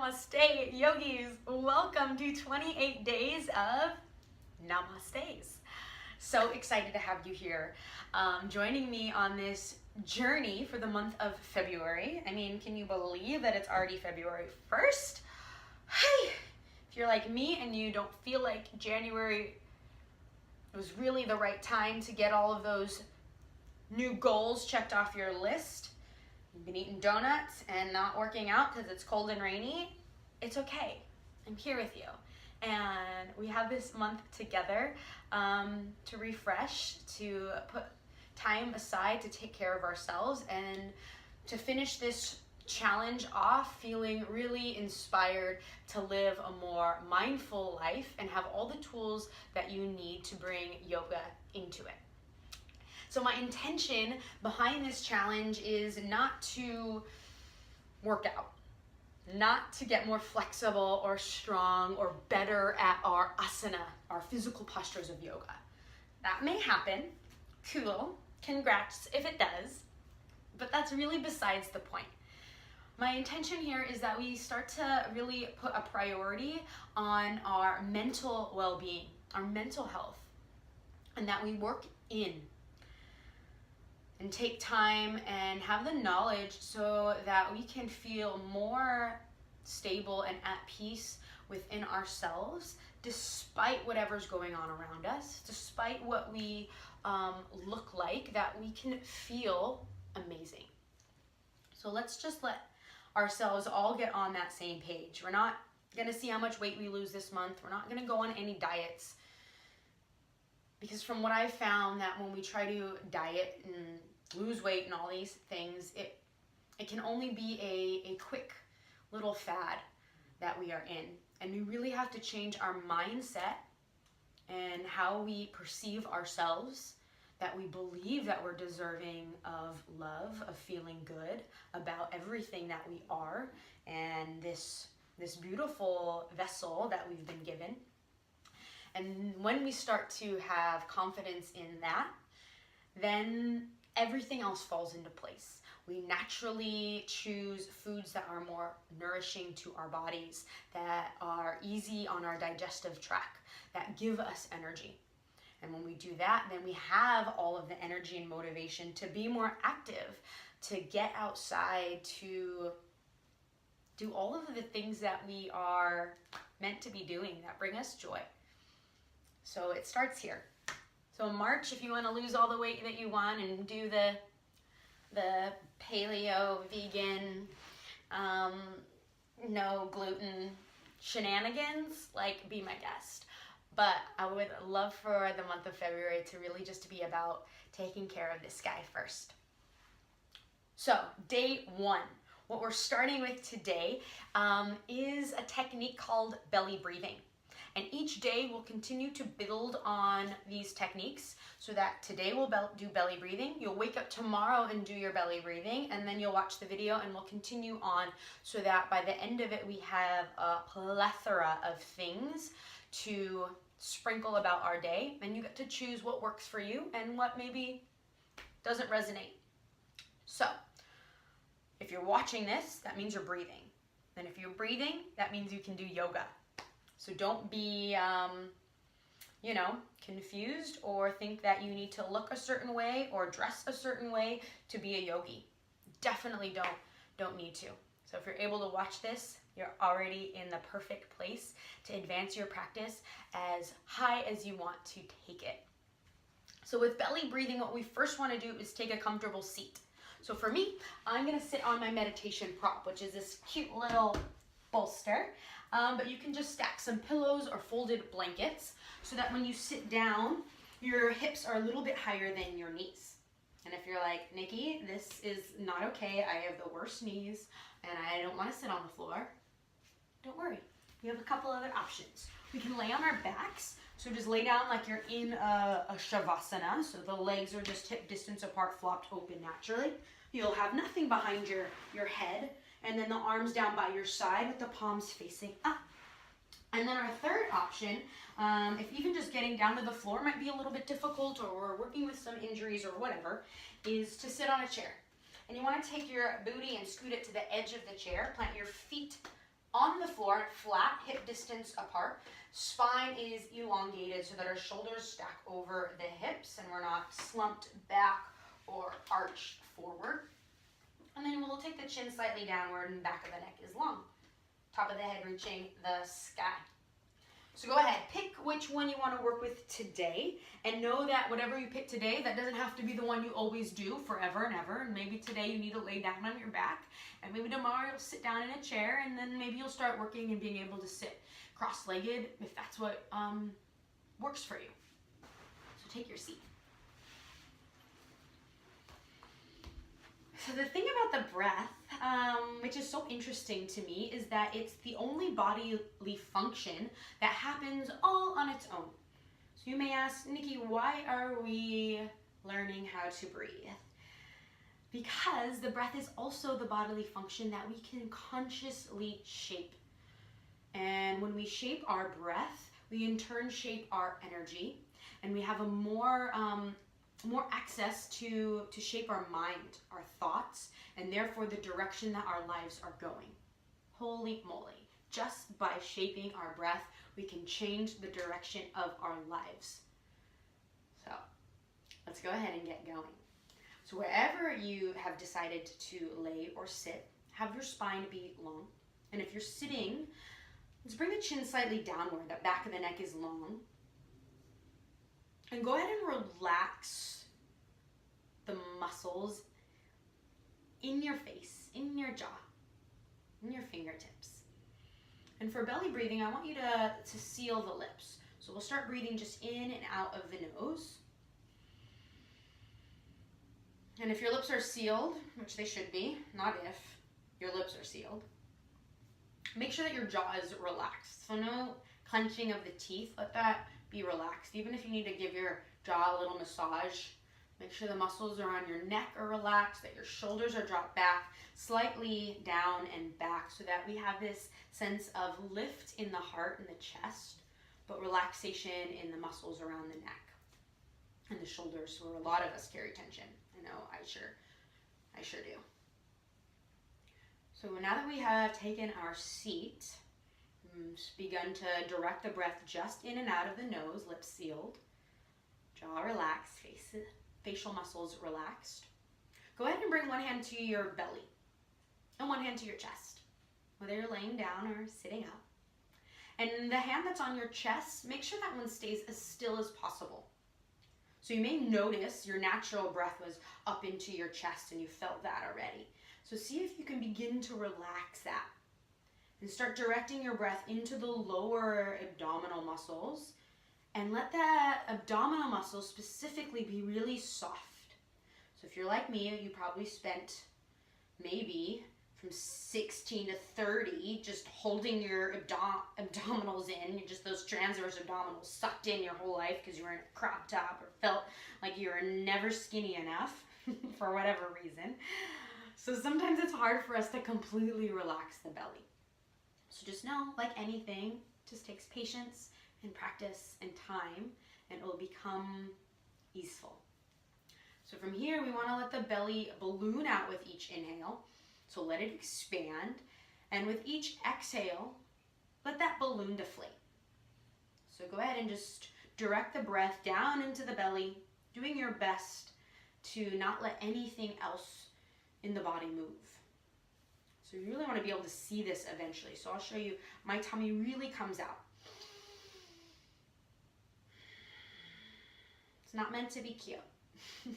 Namaste, yogis. Welcome to 28 days of Namastes. So excited to have you here, joining me on this journey for the month of February. I mean, can you believe that it's already February 1st? Hey, if you're like me and you don't feel like January was really the right time to get all of those new goals checked off your list, you've been eating donuts and not working out because it's cold and rainy, it's okay. I'm here with you. And we have this month together to refresh, to put time aside to take care of ourselves, and to finish this challenge off feeling really inspired to live a more mindful life and have all the tools that you need to bring yoga into it. So my intention behind this challenge is not to work out, not to get more flexible or strong or better at our asana, our physical postures of yoga. That may happen. Cool. Congrats if it does. But that's really besides the point. My intention here is that we start to really put a priority on our mental well-being, our mental health, and that we work in and take time and have the knowledge so that we can feel more stable and at peace within ourselves, despite whatever's going on around us, despite what we look like, that we can feel amazing. So let's just let ourselves all get on that same page. We're not gonna see how much weight we lose this month. We're not gonna go on any diets. Because from what I've found, that when we try to diet and lose weight and all these things, it can only be a quick little fad that we are in. And we really have to change our mindset and how we perceive ourselves, that we believe that we're deserving of love, of feeling good about everything that we are, and this beautiful vessel that we've been given. And when we start to have confidence in that, then everything else falls into place. We naturally choose foods that are more nourishing to our bodies, that are easy on our digestive tract, that give us energy. And when we do that, then we have all of the energy and motivation to be more active, to get outside, to do all of the things that we are meant to be doing that bring us joy. So it starts here. So in March, if you want to lose all the weight that you want and do the paleo, vegan, no gluten shenanigans, like, be my guest. But I would love for the month of February to really just be about taking care of this guy first. So day one, what we're starting with today is a technique called belly breathing. And each day we'll continue to build on these techniques, so that today we'll do belly breathing. You'll wake up tomorrow and do your belly breathing, and then you'll watch the video, and we'll continue on so that by the end of it we have a plethora of things to sprinkle about our day, and you get to choose what works for you and what maybe doesn't resonate. So if you're watching this, that means you're breathing. And if you're breathing, that means you can do yoga. So don't be, confused or think that you need to look a certain way or dress a certain way to be a yogi. Definitely don't need to. So if you're able to watch this, you're already in the perfect place to advance your practice as high as you want to take it. So with belly breathing, what we first want to do is take a comfortable seat. So for me, I'm going to sit on my meditation prop, which is this cute little bolster. But you can just stack some pillows or folded blankets so that when you sit down, your hips are a little bit higher than your knees. And if you're like, Nikki, this is not okay, I have the worst knees and I don't want to sit on the floor, don't worry. We have a couple other options. We can lay on our backs, so just lay down like you're in a shavasana, so the legs are just hip distance apart, flopped open naturally. You'll have nothing behind your head, and then the arms down by your side with the palms facing up. And then our third option, if even just getting down to the floor might be a little bit difficult, or we're working with some injuries or whatever, is to sit on a chair. And you want to take your booty and scoot it to the edge of the chair, plant your feet on floor, flat, hip distance apart. Spine is elongated so that our shoulders stack over the hips and we're not slumped back or arched forward. And then we'll take the chin slightly downward and back of the neck is long. Top of the head reaching the sky. So go ahead, pick which one you want to work with today, and know that whatever you pick today, that doesn't have to be the one you always do forever and ever. And maybe today you need to lay down on your back, and maybe tomorrow you'll sit down in a chair, and then maybe you'll start working and being able to sit cross-legged if that's what works for you. So take your seat. So the thing about the breath, which is so interesting to me, is that it's the only bodily function that happens all on its own. So you may ask, Nikki, why are we learning how to breathe? Because the breath is also the bodily function that we can consciously shape. And when we shape our breath, we in turn shape our energy, and we have a more access to shape our mind, our thoughts, and therefore the direction that our lives are going. Holy moly. Just by shaping our breath, we can change the direction of our lives. So let's go ahead and get going. So wherever you have decided to lay or sit, have your spine be long. And if you're sitting, let's bring the chin slightly downward. That back of the neck is long. And go ahead and relax the muscles in your face, in your jaw, in your fingertips. And for belly breathing, I want you to seal the lips. So we'll start breathing just in and out of the nose. And if your lips are sealed, which they should be, not if your lips are sealed, make sure that your jaw is relaxed. So no clenching of the teeth, let that be relaxed. Even if you need to give your jaw a little massage, make sure the muscles around your neck are relaxed, that your shoulders are dropped back, slightly down and back, so that we have this sense of lift in the heart and the chest, but relaxation in the muscles around the neck and the shoulders, where a lot of us carry tension. I know, I sure do. So now that we have taken our seat, begun to direct the breath just in and out of the nose, lips sealed, jaw relaxed, facial muscles relaxed. Go ahead and bring one hand to your belly and one hand to your chest, whether you're laying down or sitting up. And the hand that's on your chest, make sure that one stays as still as possible. So you may notice your natural breath was up into your chest and you felt that already. So see if you can begin to relax that. And start directing your breath into the lower abdominal muscles, and let that abdominal muscle specifically be really soft. So if you're like me, you probably spent maybe from 16 to 30 just holding your abdominals in, just those transverse abdominals sucked in your whole life because you were in a crop top or felt like you were never skinny enough for whatever reason. So sometimes it's hard for us to completely relax the belly. So just know, like anything, it just takes patience and practice and time, and it will become easeful. So from here, we want to let the belly balloon out with each inhale. So let it expand. And with each exhale, let that balloon deflate. So go ahead and just direct the breath down into the belly, doing your best to not let anything else in the body move. So you really want to be able to see this eventually. So I'll show you, my tummy really comes out. It's not meant to be cute. So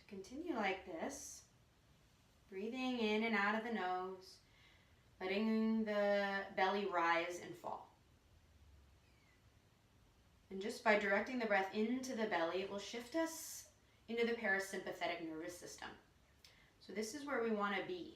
continue like this, breathing in and out of the nose, letting the belly rise and fall. And just by directing the breath into the belly, it will shift us into the parasympathetic nervous system. So this is where we want to be.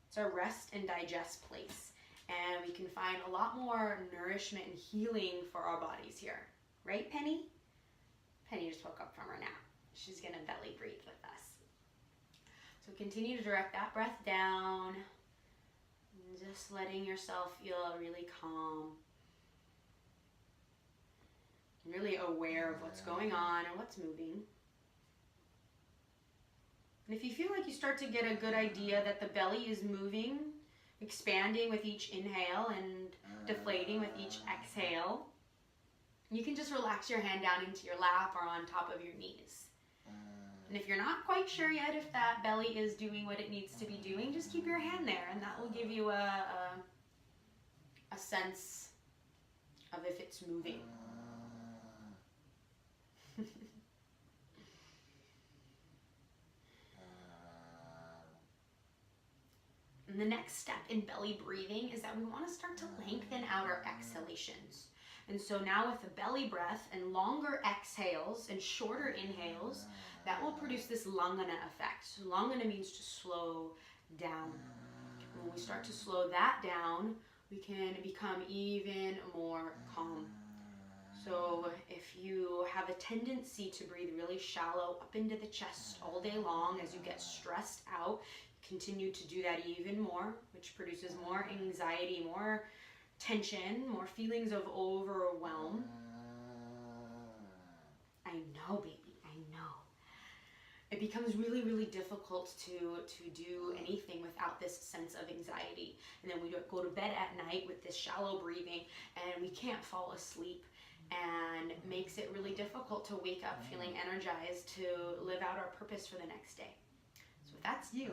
It's our rest and digest place. And we can find a lot more nourishment and healing for our bodies here. Right, Penny? Penny just woke up from her nap. She's going to belly breathe with us. So continue to direct that breath down. And just letting yourself feel really calm. aware of what's going on and what's moving. And if you feel like you start to get a good idea that the belly is moving, expanding with each inhale and deflating with each exhale, you can just relax your hand down into your lap or on top of your knees. And if you're not quite sure yet if that belly is doing what it needs to be doing, just keep your hand there, and that will give you a sense of if it's moving. And the next step in belly breathing is that we want to start to lengthen out our exhalations. And so now with the belly breath and longer exhales and shorter inhales, that will produce this langana effect. So langana means to slow down. And when we start to slow that down, we can become even more calm. So if you have a tendency to breathe really shallow up into the chest all day long as you get stressed out, continue to do that even more, which produces more anxiety, more tension, more feelings of overwhelm. I know, baby, I know. It becomes really, really difficult to do anything without this sense of anxiety. And then we go to bed at night with this shallow breathing and we can't fall asleep, and makes it really difficult to wake up feeling energized to live out our purpose for the next day. So if that's you,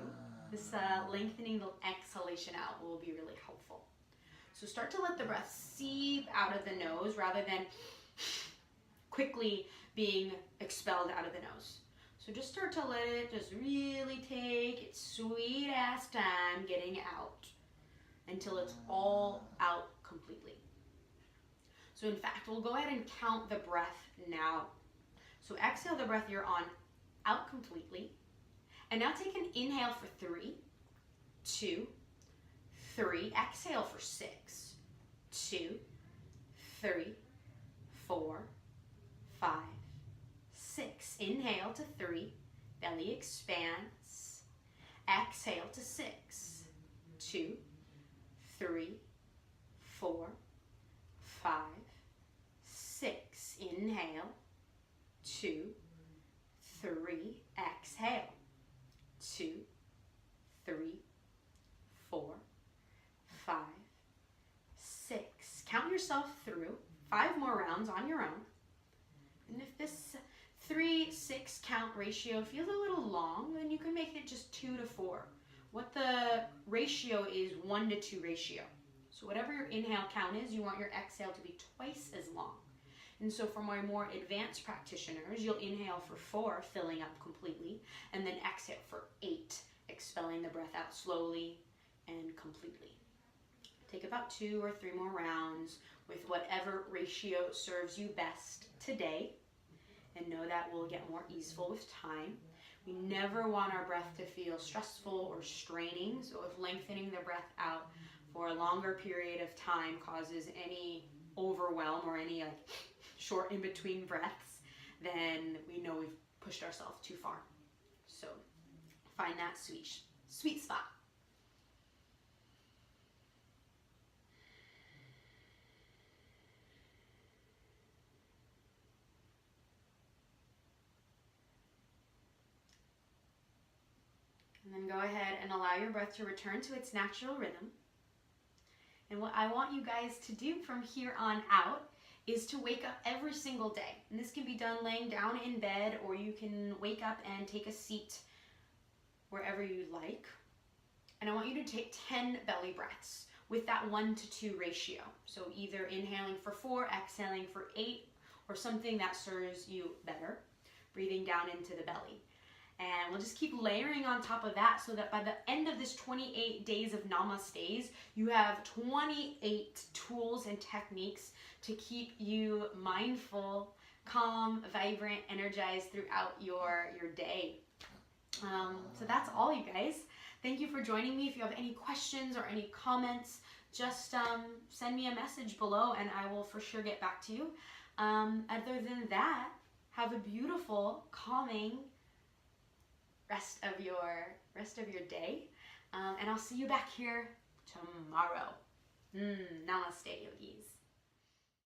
this lengthening the exhalation out will be really helpful. So start to let the breath seep out of the nose rather than quickly being expelled out of the nose. So just start to let it just really take its sweet ass time getting out until it's all out completely. So in fact, we'll go ahead and count the breath now. So exhale the breath you're on out completely. And now take an inhale for 3, 2, 3. Exhale for 6, 2, 3, 4, 5, 6. Inhale to 3, belly expands. Exhale to 6, 2, 3, 4, 5, 6. Inhale, 2, 3. Exhale, 2, 3, 4, 5, 6. Count yourself through 5 more rounds on your own. And if this 3-6 count ratio feels a little long, then you can make it just 2 to 4. What the ratio is 1 to 2 ratio. So whatever your inhale count is, you want your exhale to be twice as long. And so for my more advanced practitioners, you'll inhale for 4, filling up completely, and then exhale for 8, expelling the breath out slowly and completely. Take about 2 or 3 more rounds with whatever ratio serves you best today, and know that will get more easeful with time. We never want our breath to feel stressful or straining, so if lengthening the breath out for a longer period of time causes any overwhelm or any short in between breaths, then we know we've pushed ourselves too far. So find that sweet spot. And then go ahead and allow your breath to return to its natural rhythm. And what I want you guys to do from here on out is to wake up every single day. And this can be done laying down in bed, or you can wake up and take a seat wherever you like. And I want you to take 10 belly breaths with that 1 to 2 ratio. So either inhaling for 4, exhaling for 8, or something that serves you better, breathing down into the belly. And we'll just keep layering on top of that so that by the end of this 28 days of Namastes, you have 28 tools and techniques to keep you mindful, calm, vibrant, energized throughout your day. So that's all, you guys. Thank you for joining me. If you have any questions or any comments, just send me a message below and I will for sure get back to you. Other than that, have a beautiful, calming rest of your day, and I'll see you back here tomorrow. Namaste, yogis.